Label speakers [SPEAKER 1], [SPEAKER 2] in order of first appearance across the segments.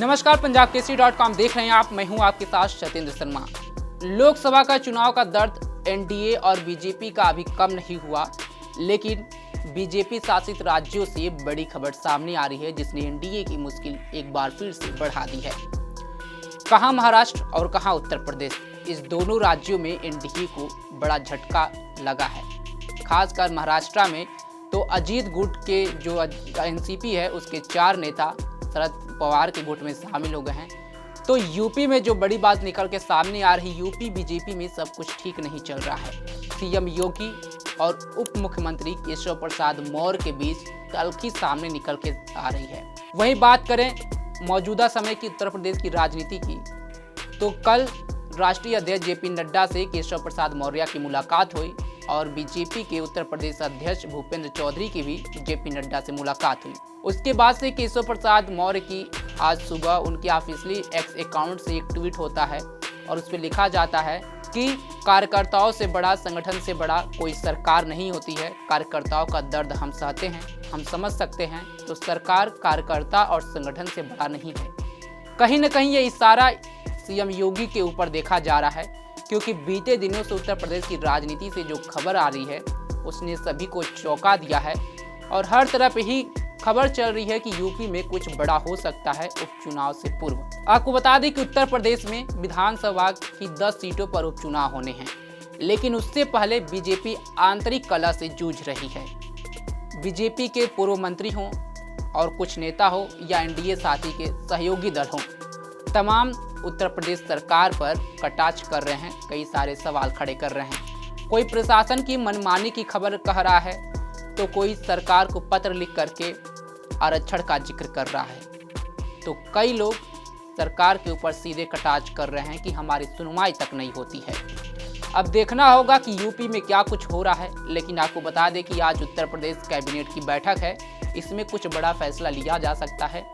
[SPEAKER 1] नमस्कार, पंजाब केसरी.com देख रहे हैं आप। मैं हूं आपके साथ सत्येंद्र शर्मा। लोकसभा का चुनाव का दर्द एनडीए और बीजेपी का अभी कम नहीं हुआ, लेकिन बीजेपी शासित राज्यों से बड़ी खबर सामने आ रही है जिसने एनडीए की मुश्किल एक बार फिर से बढ़ा दी है। कहां महाराष्ट्र और कहां उत्तर प्रदेश, इस दोनों राज्यों में एनडीए को बड़ा झटका लगा है। खासकर महाराष्ट्र में तो अजीत गुट के जो एनसीपी है उसके 4 नेता शरद पवार के गुट में शामिल हो गए हैं। तो यूपी में जो बड़ी बात निकल के सामने आ रही, यूपी बीजेपी में सब कुछ ठीक नहीं चल रहा है। सीएम योगी और उप मुख्यमंत्री केशव प्रसाद मौर्य के बीच तल्खी सामने निकल के आ रही है। वहीं बात करें मौजूदा समय की उत्तर प्रदेश की राजनीति की, तो कल राष्ट्रीय अध्यक्ष जेपी नड्डा से केशव प्रसाद मौर्य की मुलाकात हुई और बीजेपी के उत्तर प्रदेश अध्यक्ष भूपेंद्र चौधरी की भी जेपी नड्डा से मुलाकात हुई। उसके बाद से केशव प्रसाद मौर्य की आज सुबह उनके ऑफिशियली एक्स अकाउंट से एक ट्वीट होता है और उस पर लिखा जाता है कि कार्यकर्ताओं से बड़ा, संगठन से बड़ा कोई सरकार नहीं होती है। कार्यकर्ताओं का दर्द हम सहते हैं, हम समझ सकते हैं, तो सरकार कार्यकर्ता और संगठन से बड़ा नहीं है। कहीं न कहीं ये इशारा सीएम योगी के ऊपर देखा जा रहा है, क्योंकि बीते दिनों से उत्तर प्रदेश की राजनीति से जो खबर आ रही है उसने सभी को चौंका दिया है और हर तरफ ही खबर चल रही है कि यूपी में कुछ बड़ा हो सकता है उपचुनाव से पूर्व। आपको बता दें कि उत्तर प्रदेश में विधानसभा की 10 सीटों पर उपचुनाव होने हैं, लेकिन उससे पहले बीजेपी आंतरिक कलह से जूझ रही है। बीजेपी के पूर्व मंत्री हों और कुछ नेता हो या एनडीए साथी के सहयोगी दल हों, तमाम उत्तर प्रदेश सरकार पर कटाक्ष कर रहे हैं, कई सारे सवाल खड़े कर रहे हैं। कोई प्रशासन की मनमानी की खबर कह रहा है, तो कोई सरकार को पत्र लिख करके आरक्षण का जिक्र कर रहा है, तो कई लोग सरकार के ऊपर सीधे कटाक्ष कर रहे हैं कि हमारी सुनवाई तक नहीं होती है। अब देखना होगा कि यूपी में क्या कुछ हो रहा है, लेकिन आपको बता दें कि आज उत्तर प्रदेश कैबिनेट की बैठक है, इसमें कुछ बड़ा फैसला लिया जा सकता है।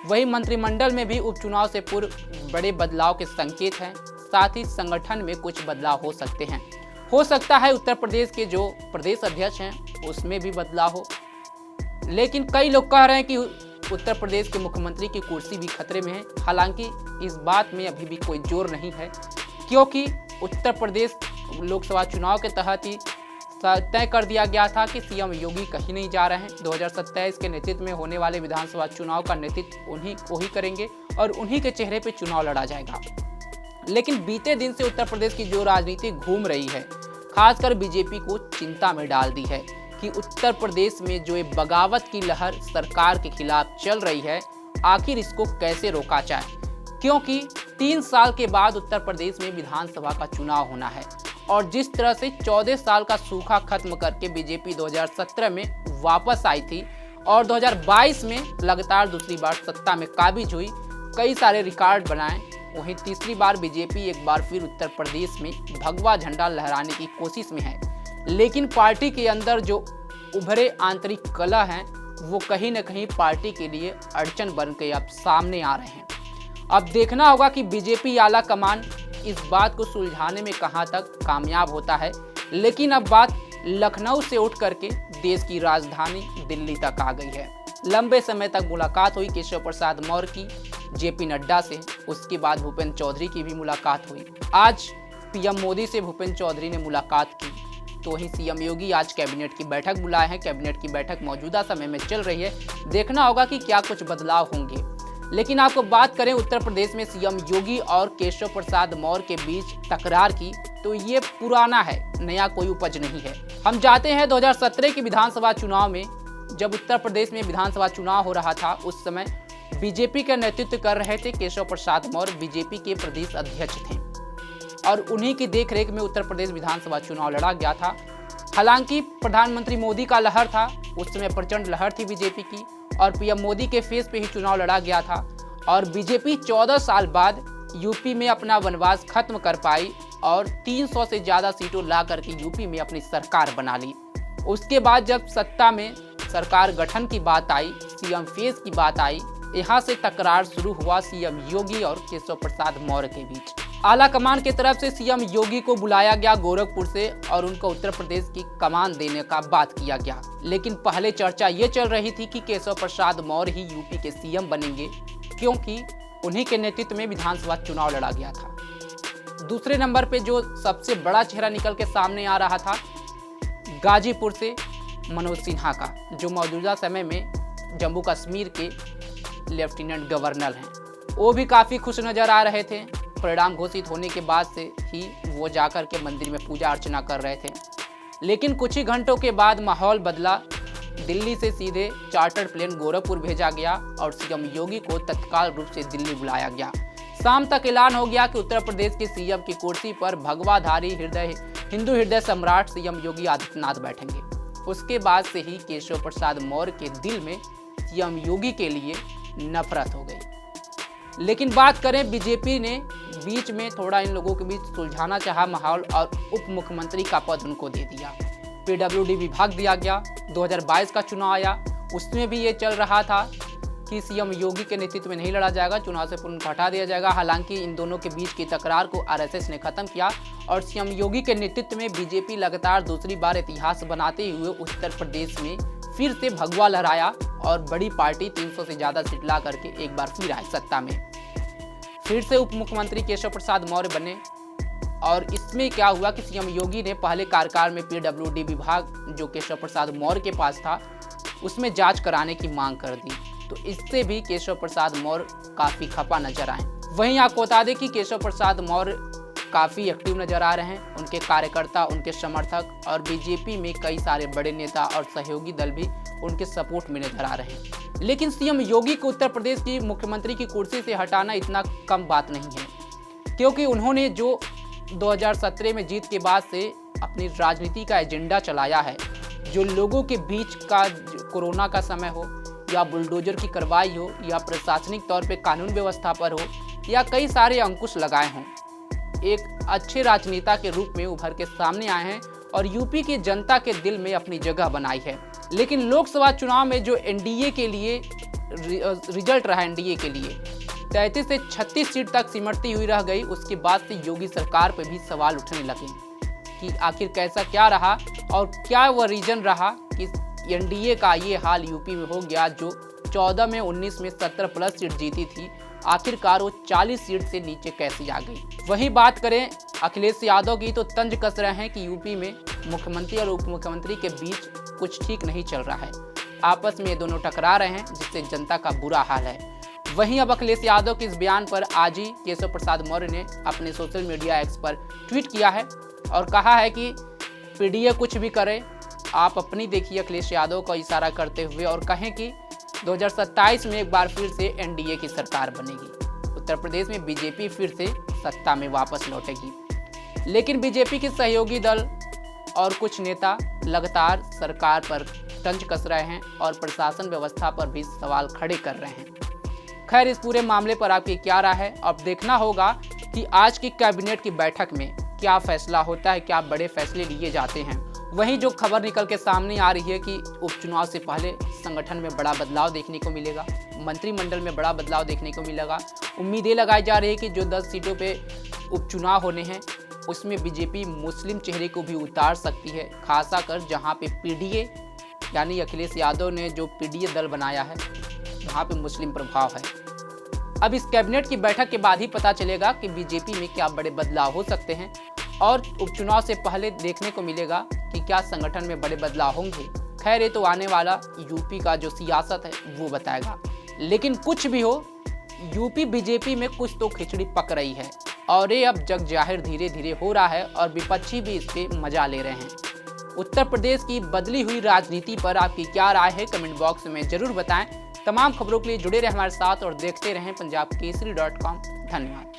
[SPEAKER 1] वहीं मंत्रिमंडल में भी उपचुनाव से पूर्व बड़े बदलाव के संकेत हैं, साथ ही संगठन में कुछ बदलाव हो सकते हैं। हो सकता है उत्तर प्रदेश के जो प्रदेश अध्यक्ष हैं उसमें भी बदलाव हो, लेकिन कई लोग कह रहे हैं कि उत्तर प्रदेश के मुख्यमंत्री की कुर्सी भी खतरे में है। हालांकि इस बात में अभी भी कोई जोर नहीं है, क्योंकि उत्तर प्रदेश लोकसभा चुनाव के तहत ही तय कर दिया गया था कि सीएम योगी कहीं नहीं जा रहे हैं। 2027 के नेतृत्व में होने वाले विधानसभा चुनाव का नेतृत्व उन्हीं को ही करेंगे और उन्हीं के चेहरे पे चुनाव लड़ा जाएगा। लेकिन बीते दिन से उत्तर प्रदेश की जो राजनीति घूम रही है, खासकर बीजेपी को चिंता में डाल दी है कि उत्तर प्रदेश में जो ये बगावत की लहर सरकार के खिलाफ चल रही है, आखिर इसको कैसे रोका जाए, क्योंकि 3 साल के बाद उत्तर प्रदेश में विधानसभा का चुनाव होना है और जिस तरह से 14 साल का सूखा खत्म करके बीजेपी 2017 में वापस आई थी और 2022 में लगातार दूसरी बार सत्ता में काबिज हुई, कई सारे रिकॉर्ड बनाए, वहीं तीसरी बार बीजेपी एक बार फिर उत्तर प्रदेश में भगवा झंडा लहराने की कोशिश में है। लेकिन पार्टी के अंदर जो उभरे आंतरिक कलह हैं वो कहीं न कहीं पार्टी के लिए अड़चन बन के अब सामने आ रहे हैं। अब देखना होगा कि बीजेपी आला कमान इस बात को सुलझाने में कहां तक कामयाब होता है। लेकिन अब बात लखनऊ से उठ करके देश की राजधानी दिल्ली तक आ गई है। लंबे समय तक मुलाकात हुई केशव प्रसाद मौर्य की जेपी नड्डा से, उसके बाद भूपेंद्र चौधरी की भी मुलाकात हुई। आज पीएम मोदी से भूपेंद्र चौधरी ने मुलाकात की, तो वहीं सीएम योगी आज कैबिनेट की बैठक बुलाए हैं। कैबिनेट की बैठक मौजूदा समय में चल रही है, देखना होगा कि क्या कुछ बदलाव होंगे। लेकिन आपको बात करें उत्तर प्रदेश में सीएम योगी और केशव प्रसाद मौर्य के बीच तकरार की, तो ये पुराना है, नया कोई उपज नहीं है। हम जाते हैं 2017 के विधानसभा चुनाव में, जब उत्तर प्रदेश में विधानसभा चुनाव हो रहा था, उस समय बीजेपी का नेतृत्व कर रहे थे केशव प्रसाद मौर्य, बीजेपी के प्रदेश अध्यक्ष थे और उन्हीं की देखरेख में उत्तर प्रदेश विधानसभा चुनाव लड़ा गया था। हालांकि प्रधानमंत्री मोदी का लहर था, उस समय प्रचंड लहर थी बीजेपी की और पीएम मोदी के फेस पे ही चुनाव लड़ा गया था और बीजेपी 14 साल बाद यूपी में अपना वनवास खत्म कर पाई और 300 से ज़्यादा सीटों ला करके यूपी में अपनी सरकार बना ली। उसके बाद जब सत्ता में सरकार गठन की बात आई, सीएम फेस की बात आई, यहाँ से तकरार शुरू हुआ सीएम योगी और केशव प्रसाद मौर्य के बीच। आला कमान की तरफ से सीएम योगी को बुलाया गया गोरखपुर से और उनको उत्तर प्रदेश की कमान देने का बात किया गया। लेकिन पहले चर्चा ये चल रही थी कि केशव प्रसाद मौर्य ही यूपी के सीएम बनेंगे, क्योंकि उन्हीं के नेतृत्व में विधानसभा चुनाव लड़ा गया था। दूसरे नंबर पे जो सबसे बड़ा चेहरा निकल के सामने आ रहा था गाजीपुर से मनोज सिन्हा का, जो मौजूदा समय में जम्मू कश्मीर के लेफ्टिनेंट गवर्नर हैं। वो भी काफ़ी खुश नज़र आ रहे थे। परिणाम घोषित होने के बाद से ही वो जाकर के मंदिर में पूजा अर्चना कर रहे थे। लेकिन कुछ ही घंटों के बाद माहौल बदला। दिल्ली से सीधे चार्टर्ड प्लेन गोरखपुर भेजा गया और सीएम योगी को तत्काल रूप से दिल्ली बुलाया गया। शाम तक ऐलान हो गया कि उत्तर प्रदेश के सीएम की कुर्सी पर भगवाधारी हिंदू हृदय सम्राट सीएम योगी आदित्यनाथ बैठेंगे। उसके बाद से ही केशव प्रसाद मौर्य के दिल में सीएम योगी के लिए नफरत हो गई। लेकिन बात करें बीजेपी ने बीच में थोड़ा इन लोगों के बीच सुलझाना चाहा माहौल और उप मुख्यमंत्री का पद उनको दे दिया। पीडब्ल्यूडी विभाग दिया गया। 2022 का चुनाव आया, उसमें भी ये चल रहा था कि सीएम योगी के नेतृत्व में नहीं लड़ा जाएगा, चुनाव से पूर्ण हटा दिया जाएगा। हालांकि इन दोनों के बीच की तकरार को आरएसएस ने खत्म किया और सीएम योगी के नेतृत्व में बीजेपी लगातार दूसरी बार इतिहास बनाते हुए उत्तर प्रदेश में फिर से भगवा लहराया और बड़ी पार्टी 300 से ज़्यादा सीट ला करके एक बार फिर आए सत्ता में। फिर से उप मुख्यमंत्री केशव प्रसाद मौर्य बने और इसमें क्या हुआ कि सीएम योगी ने पहले कार्यकाल में पीडब्ल्यूडी विभाग जो केशव प्रसाद मौर्य के पास था उसमें जांच कराने की मांग कर दी। तो इससे भी केशव प्रसाद मौर्य काफ़ी खपा नजर आए। वहीं आपको बता दें कि केशव प्रसाद मौर्य काफ़ी एक्टिव नजर आ रहे हैं। उनके कार्यकर्ता, उनके समर्थक और बीजेपी में कई सारे बड़े नेता और सहयोगी दल भी उनके सपोर्ट में नजर आ रहे हैं। लेकिन सीएम योगी को उत्तर प्रदेश की मुख्यमंत्री की कुर्सी से हटाना इतना कम बात नहीं है, क्योंकि उन्होंने जो 2017 में जीत के बाद से अपनी राजनीति का एजेंडा चलाया है, जो लोगों के बीच का कोरोना का समय हो या बुलडोजर की कार्रवाई हो या प्रशासनिक तौर पे कानून व्यवस्था पर हो या कई सारे अंकुश लगाए हों, एक अच्छे राजनेता के रूप में उभर के सामने आए हैं और यूपी की जनता के दिल में अपनी जगह बनाई है। लेकिन लोकसभा चुनाव में जो एनडीए के लिए रिजल्ट रहा, एनडीए के लिए 33 से 36 सीट तक सिमटती हुई रह गई। उसके बाद से योगी सरकार पर भी सवाल उठने लगे कि आखिर कैसा क्या रहा और क्या वह रीजन रहा कि एनडीए का ये हाल यूपी में हो गया, जो 14 में 19 में 17 प्लस सीट जीती थी, आखिरकार वो 40 सीट से नीचे कैसे आ गई। वहीं बात करें अखिलेश यादव की, तो तंज कस रहे हैं कि यूपी में मुख्यमंत्री और उप मुख्यमंत्री के बीच कुछ ठीक नहीं चल रहा है। आपस में ये दोनों टकरा रहे हैं, जिससे जनता का बुरा हाल है। वहीं अब अखिलेश यादव के इस बयान पर आज ही केशव प्रसाद मौर्य ने अपने सोशल मीडिया एक्स पर ट्वीट किया है और कहा है कि पीडीए कुछ भी करे, आप अपनी देखिए अखिलेश यादव का इशारा करते हुए, और कहें कि 2027 में एक बार फिर से एनडीए की सरकार बनेगी। उत्तर प्रदेश में बीजेपी फिर से सत्ता में वापस लौटेगी। लेकिन बीजेपी के सहयोगी दल और कुछ नेता लगातार सरकार पर तंज कस रहे हैं और प्रशासन व्यवस्था पर भी सवाल खड़े कर रहे हैं। खैर, इस पूरे मामले पर आपकी क्या राय है? अब देखना होगा कि आज की कैबिनेट की बैठक में क्या फैसला होता है, क्या बड़े फैसले लिए जाते हैं। वहीं जो खबर निकल के सामने आ रही है कि उपचुनाव से पहले संगठन में बड़ा बदलाव देखने को मिलेगा, मंत्रिमंडल में बड़ा बदलाव देखने को मिलेगा। उम्मीदें लगाई जा रही है कि जो 10 सीटों पे उपचुनाव होने हैं उसमें बीजेपी मुस्लिम चेहरे को भी उतार सकती है, खासा कर जहां पे पीडीए यानी अखिलेश यादव ने जो पीडीए दल बनाया है वहाँ पे मुस्लिम प्रभाव है। अब इस कैबिनेट की बैठक के बाद ही पता चलेगा कि बीजेपी में क्या बड़े बदलाव हो सकते हैं और उपचुनाव से पहले देखने को मिलेगा कि क्या संगठन में बड़े बदलाव होंगे। खैर, ये तो आने वाला यूपी का जो सियासत है वो बताएगा। लेकिन कुछ भी हो, यूपी बीजेपी में कुछ तो खिचड़ी पक रही है और ये अब जग जाहिर धीरे धीरे हो रहा है और विपक्षी भी इस पे मजा ले रहे हैं। उत्तर प्रदेश की बदली हुई राजनीति पर आपकी क्या राय है, कमेंट बॉक्स में जरूर बताएं। तमाम खबरों के लिए जुड़े रहे हमारे साथ और देखते रहें पंजाबकेसरी.com। धन्यवाद।